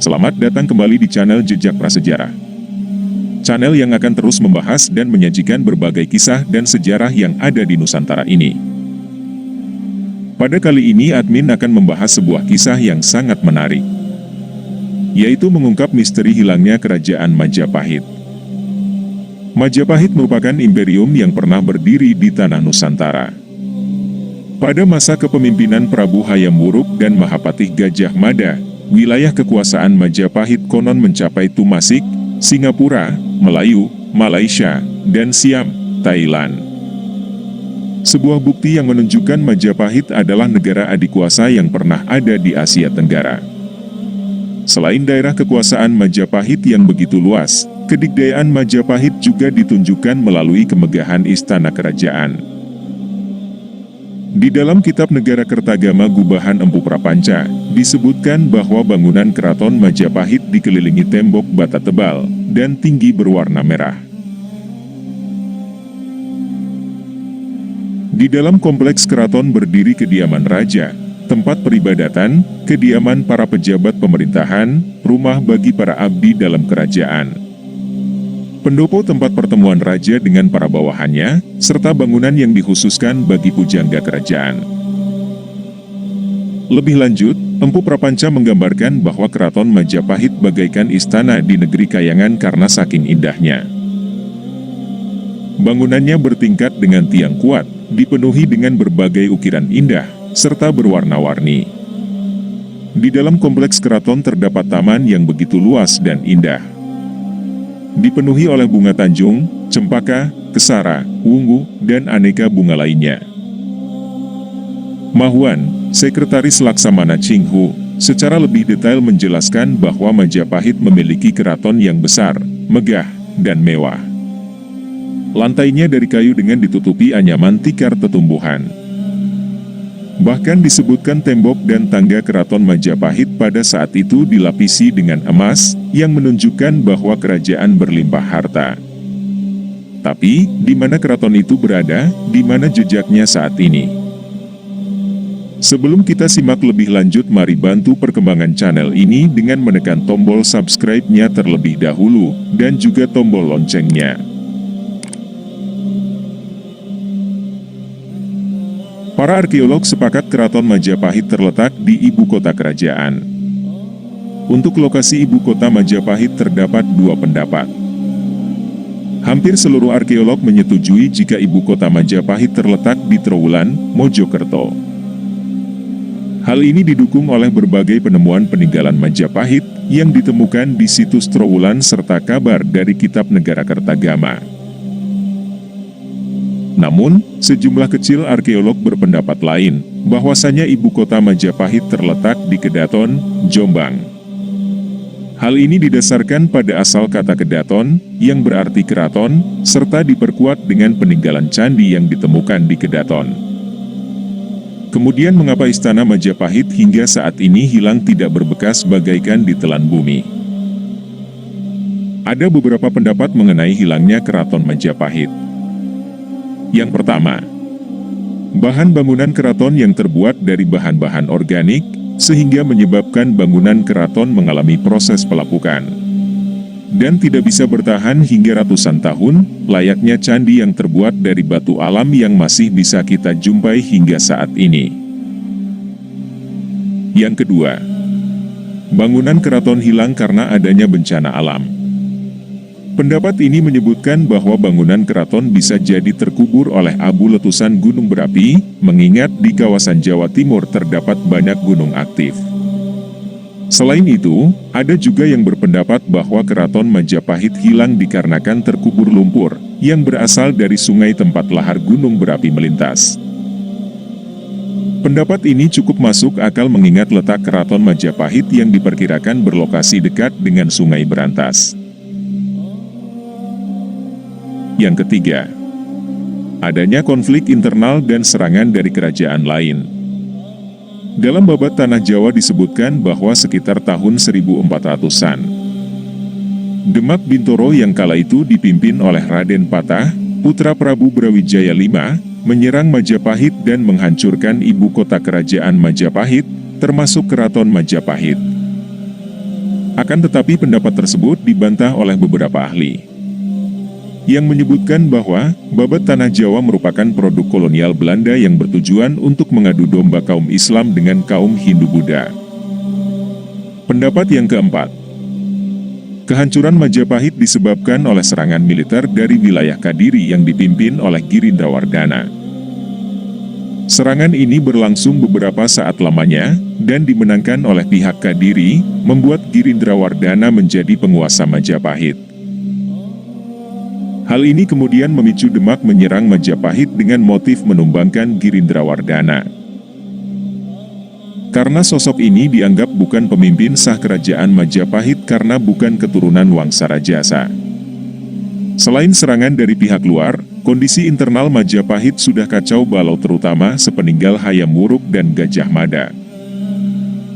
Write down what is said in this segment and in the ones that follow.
Selamat datang kembali di channel Jejak Prasejarah. Channel yang akan terus membahas dan menyajikan berbagai kisah dan sejarah yang ada di Nusantara ini. Pada kali ini admin akan membahas sebuah kisah yang sangat menarik, yaitu mengungkap misteri hilangnya kerajaan Majapahit. Majapahit merupakan imperium yang pernah berdiri di tanah Nusantara. Pada masa kepemimpinan Prabu Hayam Wuruk dan Mahapatih Gajah Mada, wilayah kekuasaan Majapahit konon mencapai Tumasik, Singapura, Melayu, Malaysia, dan Siam, Thailand. Sebuah bukti yang menunjukkan Majapahit adalah negara adikuasa yang pernah ada di Asia Tenggara. Selain daerah kekuasaan Majapahit yang begitu luas, kedikdayaan Majapahit juga ditunjukkan melalui kemegahan istana kerajaan. Di dalam kitab Negara Kertagama Gubahan Empu Prapanca, disebutkan bahwa bangunan keraton Majapahit dikelilingi tembok bata tebal dan tinggi berwarna merah. Di dalam kompleks keraton berdiri kediaman raja, tempat peribadatan, kediaman para pejabat pemerintahan, rumah bagi para abdi dalam kerajaan, pendopo tempat pertemuan raja dengan para bawahannya, serta bangunan yang dikhususkan bagi pujangga kerajaan. Lebih lanjut, Empu Prapanca menggambarkan bahwa keraton Majapahit bagaikan istana di negeri kayangan karena saking indahnya. Bangunannya bertingkat dengan tiang kuat, dipenuhi dengan berbagai ukiran indah, serta berwarna-warni. Di dalam kompleks keraton terdapat taman yang begitu luas dan indah, dipenuhi oleh bunga tanjung, cempaka, kesara, wungu, dan aneka bunga lainnya. Mahuan, Sekretaris Laksamana Chinghu, secara lebih detail menjelaskan bahwa Majapahit memiliki keraton yang besar, megah, dan mewah. Lantainya dari kayu dengan ditutupi anyaman tikar tetumbuhan. Bahkan disebutkan tembok dan tangga keraton Majapahit pada saat itu dilapisi dengan emas, yang menunjukkan bahwa kerajaan berlimpah harta. Tapi, di mana keraton itu berada, di mana jejaknya saat ini? Sebelum kita simak lebih lanjut, mari bantu perkembangan channel ini dengan menekan tombol subscribe-nya terlebih dahulu, dan juga tombol loncengnya. Para arkeolog sepakat keraton Majapahit terletak di ibu kota kerajaan. Untuk lokasi ibu kota Majapahit terdapat dua pendapat. Hampir seluruh arkeolog menyetujui jika ibu kota Majapahit terletak di Trowulan, Mojokerto. Hal ini didukung oleh berbagai penemuan peninggalan Majapahit yang ditemukan di situs Trowulan serta kabar dari kitab Negara Kertagama. Namun, sejumlah kecil arkeolog berpendapat lain, bahwasanya ibu kota Majapahit terletak di Kedaton, Jombang. Hal ini didasarkan pada asal kata Kedaton, yang berarti keraton, serta diperkuat dengan peninggalan candi yang ditemukan di Kedaton. Kemudian mengapa istana Majapahit hingga saat ini hilang tidak berbekas bagaikan ditelan bumi? Ada beberapa pendapat mengenai hilangnya keraton Majapahit. Yang pertama, bahan bangunan keraton yang terbuat dari bahan-bahan organik, sehingga menyebabkan bangunan keraton mengalami proses pelapukan, dan tidak bisa bertahan hingga ratusan tahun, layaknya candi yang terbuat dari batu alam yang masih bisa kita jumpai hingga saat ini. Yang kedua, bangunan keraton hilang karena adanya bencana alam. Pendapat ini menyebutkan bahwa bangunan keraton bisa jadi terkubur oleh abu letusan gunung berapi, mengingat di kawasan Jawa Timur terdapat banyak gunung aktif. Selain itu, ada juga yang berpendapat bahwa keraton Majapahit hilang dikarenakan terkubur lumpur, yang berasal dari sungai tempat lahar gunung berapi melintas. Pendapat ini cukup masuk akal mengingat letak keraton Majapahit yang diperkirakan berlokasi dekat dengan sungai Berantas. Yang ketiga, adanya konflik internal dan serangan dari kerajaan lain. Dalam babat Tanah Jawa disebutkan bahwa sekitar tahun 1400-an, Demak Bintoro yang kala itu dipimpin oleh Raden Patah, putra Prabu Brawijaya V, menyerang Majapahit dan menghancurkan ibu kota kerajaan Majapahit, termasuk keraton Majapahit. Akan tetapi pendapat tersebut dibantah oleh beberapa ahli, yang menyebutkan bahwa babat tanah Jawa merupakan produk kolonial Belanda yang bertujuan untuk mengadu domba kaum Islam dengan kaum Hindu-Buddha. Pendapat yang keempat, kehancuran Majapahit disebabkan oleh serangan militer dari wilayah Kadiri yang dipimpin oleh Girindrawardhana. Serangan ini berlangsung beberapa saat lamanya, dan dimenangkan oleh pihak Kadiri, membuat Girindrawardhana menjadi penguasa Majapahit. Hal ini kemudian memicu Demak menyerang Majapahit dengan motif menumbangkan Girindrawardhana. Karena sosok ini dianggap bukan pemimpin sah kerajaan Majapahit karena bukan keturunan Wangsa Rajasa. Selain serangan dari pihak luar, kondisi internal Majapahit sudah kacau balau terutama sepeninggal Hayam Wuruk dan Gajah Mada.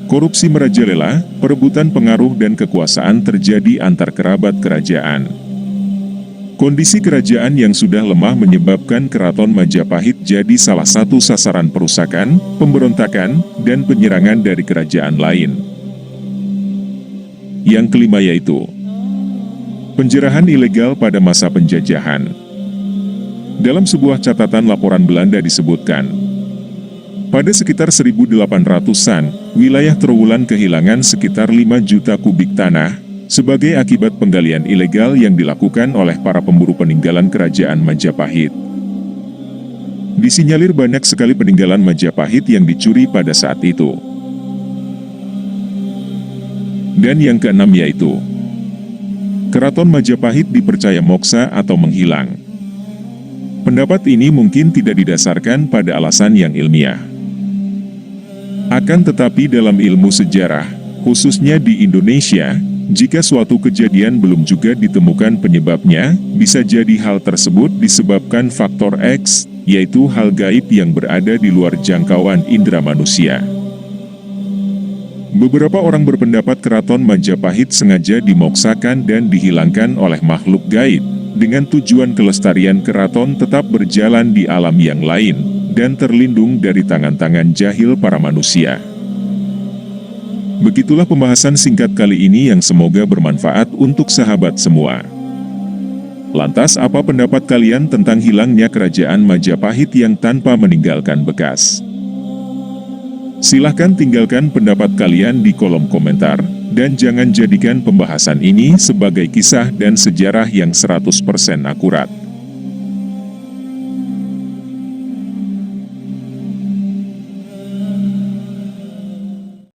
Korupsi merajalela, perebutan pengaruh dan kekuasaan terjadi antar kerabat kerajaan. Kondisi kerajaan yang sudah lemah menyebabkan Keraton Majapahit jadi salah satu sasaran perusakan, pemberontakan, dan penyerangan dari kerajaan lain. Yang kelima yaitu penjarahan ilegal pada masa penjajahan. Dalam sebuah catatan laporan Belanda disebutkan, pada sekitar 1800-an, wilayah Trowulan kehilangan sekitar 5 juta kubik tanah, sebagai akibat penggalian ilegal yang dilakukan oleh para pemburu peninggalan kerajaan Majapahit. Disinyalir banyak sekali peninggalan Majapahit yang dicuri pada saat itu. Dan yang keenam yaitu, Keraton Majapahit dipercaya moksa atau menghilang. Pendapat ini mungkin tidak didasarkan pada alasan yang ilmiah. Akan tetapi dalam ilmu sejarah, khususnya di Indonesia, jika suatu kejadian belum juga ditemukan penyebabnya, bisa jadi hal tersebut disebabkan faktor X, yaitu hal gaib yang berada di luar jangkauan indera manusia. Beberapa orang berpendapat Keraton Majapahit sengaja dimoksakan dan dihilangkan oleh makhluk gaib, dengan tujuan kelestarian keraton tetap berjalan di alam yang lain, dan terlindung dari tangan-tangan jahil para manusia. Begitulah pembahasan singkat kali ini yang semoga bermanfaat untuk sahabat semua. Lantas apa pendapat kalian tentang hilangnya kerajaan Majapahit yang tanpa meninggalkan bekas? Silahkan tinggalkan pendapat kalian di kolom komentar, dan jangan jadikan pembahasan ini sebagai kisah dan sejarah yang 100% akurat.